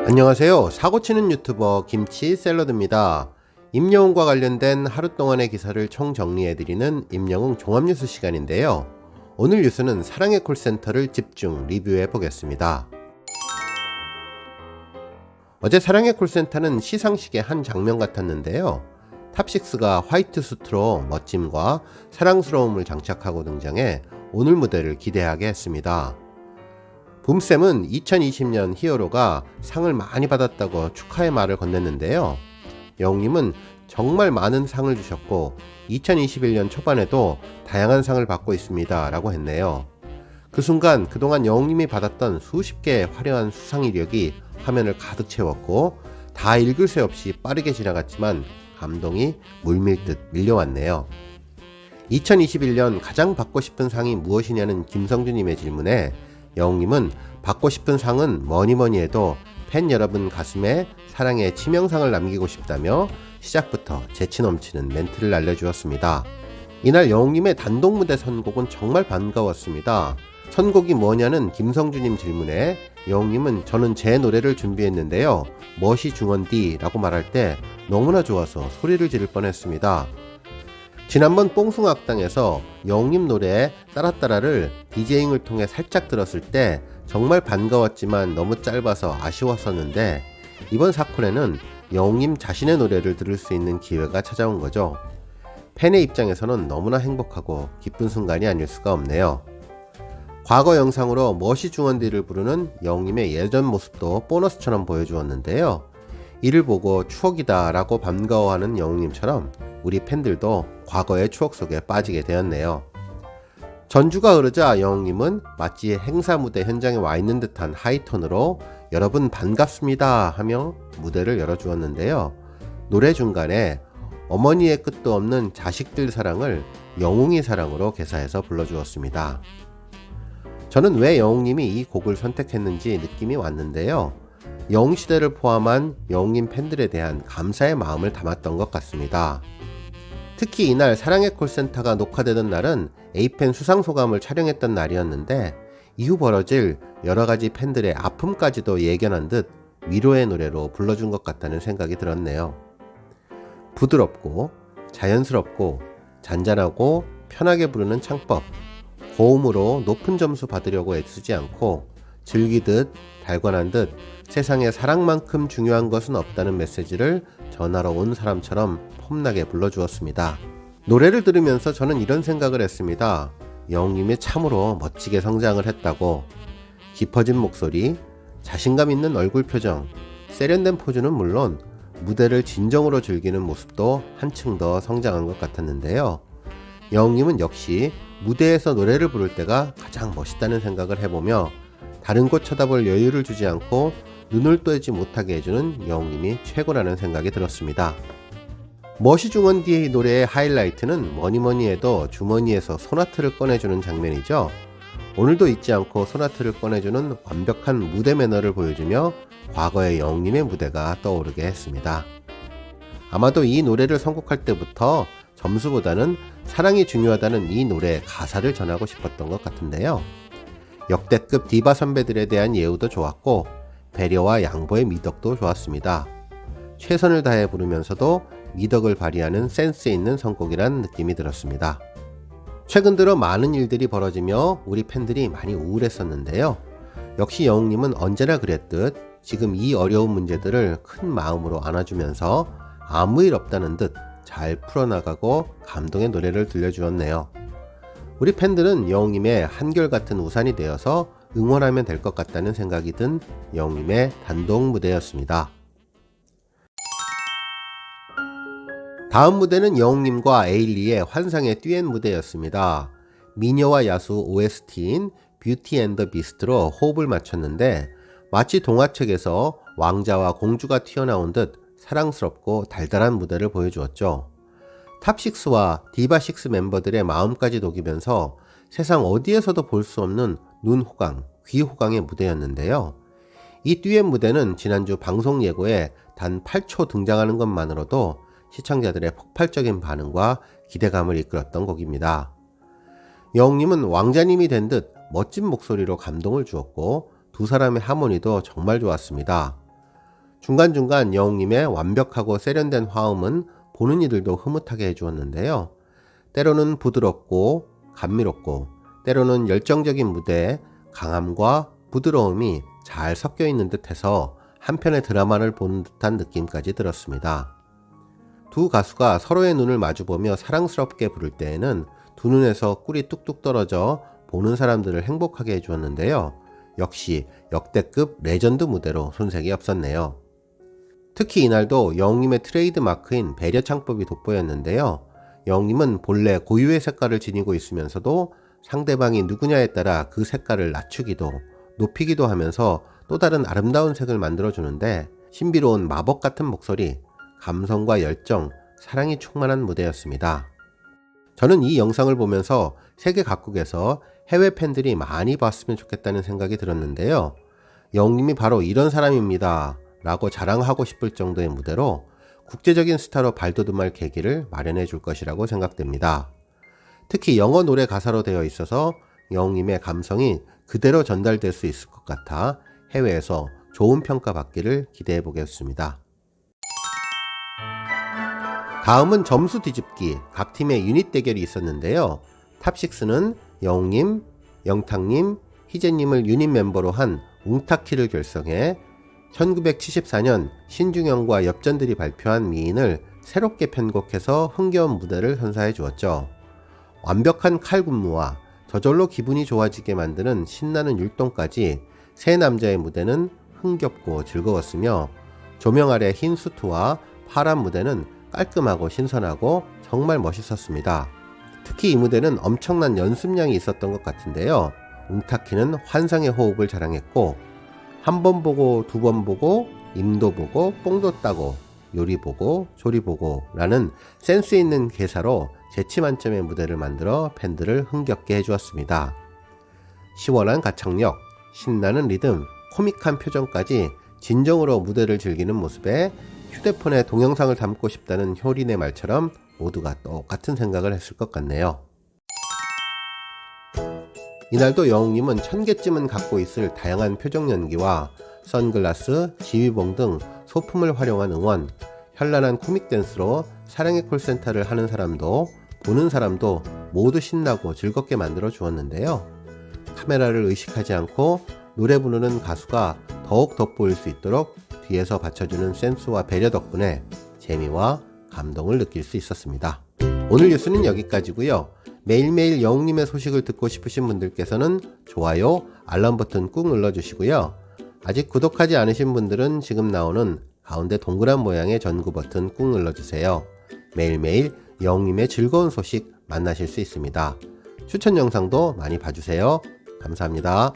안녕하세요. 사고치는 유튜버 김치 샐러드입니다. 임영웅과 관련된 하루 동안의 기사를 총정리해드리는 임영웅 종합뉴스 시간인데요. 오늘 뉴스는 사랑의 콜센터를 집중 리뷰해 보겠습니다. 어제 사랑의 콜센터는 시상식의 한 장면 같았는데요. 탑6가 화이트 수트로 멋짐과 사랑스러움을 장착하고 등장해 오늘 무대를 기대하게 했습니다. 붐쌤은 2020년 히어로가 상을 많이 받았다고 축하의 말을 건넸는데요. 영웅님은 정말 많은 상을 주셨고 2021년 초반에도 다양한 상을 받고 있습니다 라고 했네요. 그 순간 그동안 영웅님이 받았던 수십 개의 화려한 수상 이력이 화면을 가득 채웠고 다 읽을 새 없이 빠르게 지나갔지만 감동이 물밀듯 밀려왔네요. 2021년 가장 받고 싶은 상이 무엇이냐는 김성주님의 질문에 영웅님은 받고 싶은 상은 뭐니뭐니 해도 팬 여러분 가슴에 사랑의 치명상을 남기고 싶다며 시작부터 재치 넘치는 멘트를 날려주었습니다. 이날 영웅님의 단독 무대 선곡은 정말 반가웠습니다. 선곡이 뭐냐는 김성주님 질문에 영웅님은 저는 제 노래를 준비했는데요. 멋이 중원디 라고 말할 때 너무나 좋아서 소리를 지를 뻔했습니다. 지난번 뽕숭악당에서 영웅님 노래 따라따라를 디제잉을 통해 살짝 들었을 때 정말 반가웠지만 너무 짧아서 아쉬웠었는데 이번 사콘에는 영웅님 자신의 노래를 들을 수 있는 기회가 찾아온 거죠. 팬의 입장에서는 너무나 행복하고 기쁜 순간이 아닐 수가 없네요. 과거 영상으로 멋이 중원디를 부르는 영웅님의 예전 모습도 보너스처럼 보여주었는데요. 이를 보고 추억이다 라고 반가워하는 영웅님처럼 우리 팬들도 과거의 추억 속에 빠지게 되었네요. 전주가 흐르자 영웅님은 마치 행사 무대 현장에 와 있는 듯한 하이톤으로 여러분 반갑습니다 하며 무대를 열어주었는데요. 노래 중간에 어머니의 끝도 없는 자식들 사랑을 영웅이 사랑으로 개사해서 불러주었습니다. 저는 왜 영웅님이 이 곡을 선택했는지 느낌이 왔는데요. 영웅시대를 포함한 영웅님 팬들에 대한 감사의 마음을 담았던 것 같습니다. 특히 이날 사랑의 콜센터가 녹화되던 날은 A팬 수상소감을 촬영했던 날이었는데 이후 벌어질 여러가지 팬들의 아픔까지도 예견한 듯 위로의 노래로 불러준 것 같다는 생각이 들었네요. 부드럽고 자연스럽고 잔잔하고 편하게 부르는 창법, 고음으로 높은 점수 받으려고 애쓰지 않고 즐기듯 달관한 듯 세상에 사랑만큼 중요한 것은 없다는 메시지를 전하러 온 사람처럼 폼나게 불러주었습니다. 노래를 들으면서 저는 이런 생각을 했습니다. 영웅님이 참으로 멋지게 성장을 했다고. 깊어진 목소리, 자신감 있는 얼굴 표정, 세련된 포즈는 물론 무대를 진정으로 즐기는 모습도 한층 더 성장한 것 같았는데요. 영웅님은 역시 무대에서 노래를 부를 때가 가장 멋있다는 생각을 해보며 다른 곳 쳐다볼 여유를 주지 않고 눈을 떼지 못하게 해주는 영웅님이 최고라는 생각이 들었습니다. 멋이 중원디의 노래의 하이라이트는 뭐니뭐니 해도 주머니에서 소나트를 꺼내주는 장면이죠. 오늘도 잊지 않고 소나트를 꺼내주는 완벽한 무대 매너를 보여주며 과거의 영웅님의 무대가 떠오르게 했습니다. 아마도 이 노래를 선곡할 때부터 점수보다는 사랑이 중요하다는 이 노래의 가사를 전하고 싶었던 것 같은데요. 역대급 디바 선배들에 대한 예우도 좋았고 배려와 양보의 미덕도 좋았습니다. 최선을 다해 부르면서도 미덕을 발휘하는 센스 있는 선곡이란 느낌이 들었습니다. 최근 들어 많은 일들이 벌어지며 우리 팬들이 많이 우울했었는데요. 역시 영웅님은 언제나 그랬듯 지금 이 어려운 문제들을 큰 마음으로 안아주면서 아무 일 없다는 듯 잘 풀어나가고 감동의 노래를 들려주었네요. 우리 팬들은 영웅님의 한결같은 우산이 되어서 응원하면 될 것 같다는 생각이 든 영웅님의 단독 무대였습니다. 다음 무대는 영웅님과 에일리의 환상의 듀엣 무대였습니다. 미녀와 야수 OST인 뷰티 앤 더 비스트로 호흡을 맞췄는데 마치 동화책에서 왕자와 공주가 튀어나온 듯 사랑스럽고 달달한 무대를 보여주었죠. 탑6와 디바6 멤버들의 마음까지 녹이면서 세상 어디에서도 볼 수 없는 눈호강, 귀호강의 무대였는데요. 이 듀엣 무대는 지난주 방송 예고에 단 8초 등장하는 것만으로도 시청자들의 폭발적인 반응과 기대감을 이끌었던 곡입니다. 영웅님은 왕자님이 된 듯 멋진 목소리로 감동을 주었고 두 사람의 하모니도 정말 좋았습니다. 중간중간 여웅님의 완벽하고 세련된 화음은 보는 이들도 흐뭇하게 해주었는데요. 때로는 부드럽고 감미롭고 때로는 열정적인 무대에 강함과 부드러움이 잘 섞여 있는 듯해서 한편의 드라마를 보는 듯한 느낌까지 들었습니다. 두 가수가 서로의 눈을 마주보며 사랑스럽게 부를 때에는 두 눈에서 꿀이 뚝뚝 떨어져 보는 사람들을 행복하게 해주었는데요. 역시 역대급 레전드 무대로 손색이 없었네요. 특히 이날도 여웅님의 트레이드 마크인 배려 창법이 돋보였는데요. 여웅님은 본래 고유의 색깔을 지니고 있으면서도 상대방이 누구냐에 따라 그 색깔을 낮추기도 높이기도 하면서 또 다른 아름다운 색을 만들어주는데 신비로운 마법 같은 목소리, 감성과 열정, 사랑이 충만한 무대였습니다. 저는 이 영상을 보면서 세계 각국에서 해외 팬들이 많이 봤으면 좋겠다는 생각이 들었는데요. 여웅님이 바로 이런 사람입니다 라고 자랑하고 싶을 정도의 무대로 국제적인 스타로 발돋움할 계기를 마련해 줄 것이라고 생각됩니다. 특히 영어 노래 가사로 되어 있어서 여웅님의 감성이 그대로 전달될 수 있을 것 같아 해외에서 좋은 평가 받기를 기대해 보겠습니다. 다음은 점수 뒤집기, 각 팀의 유닛 대결이 있었는데요. 탑6는 여웅님, 영탁님, 희재님을 유닛 멤버로 한 웅타키를 결성해 1974년 신중현과 엽전들이 발표한 미인을 새롭게 편곡해서 흥겨운 무대를 선사해 주었죠. 완벽한 칼군무와 저절로 기분이 좋아지게 만드는 신나는 율동까지 세 남자의 무대는 흥겹고 즐거웠으며 조명 아래 흰 수트와 파란 무대는 깔끔하고 신선하고 정말 멋있었습니다. 특히 이 무대는 엄청난 연습량이 있었던 것 같은데요. 웅타키는 환상의 호흡을 자랑했고 한 번 보고 두 번 보고 임도 보고 뽕도 따고 요리 보고 조리 보고 라는 센스 있는 개사로 재치 만점의 무대를 만들어 팬들을 흥겹게 해주었습니다. 시원한 가창력, 신나는 리듬, 코믹한 표정까지 진정으로 무대를 즐기는 모습에 휴대폰에 동영상을 담고 싶다는 효린의 말처럼 모두가 똑같은 생각을 했을 것 같네요. 이날도 여웅님은 1000개쯤은 갖고 있을 다양한 표정 연기와 선글라스, 지휘봉 등 소품을 활용한 응원, 현란한 코믹 댄스로 사랑의 콜센터를 하는 사람도 보는 사람도 모두 신나고 즐겁게 만들어 주었는데요. 카메라를 의식하지 않고 노래 부르는 가수가 더욱 돋보일 수 있도록 뒤에서 받쳐주는 센스와 배려 덕분에 재미와 감동을 느낄 수 있었습니다. 오늘 뉴스는 여기까지고요. 매일매일 여웅님의 소식을 듣고 싶으신 분들께서는 좋아요, 알람 버튼 꾹 눌러주시고요. 아직 구독하지 않으신 분들은 지금 나오는 가운데 동그란 모양의 전구 버튼 꾹 눌러주세요. 매일매일 여웅님의 즐거운 소식 만나실 수 있습니다. 추천 영상도 많이 봐주세요. 감사합니다.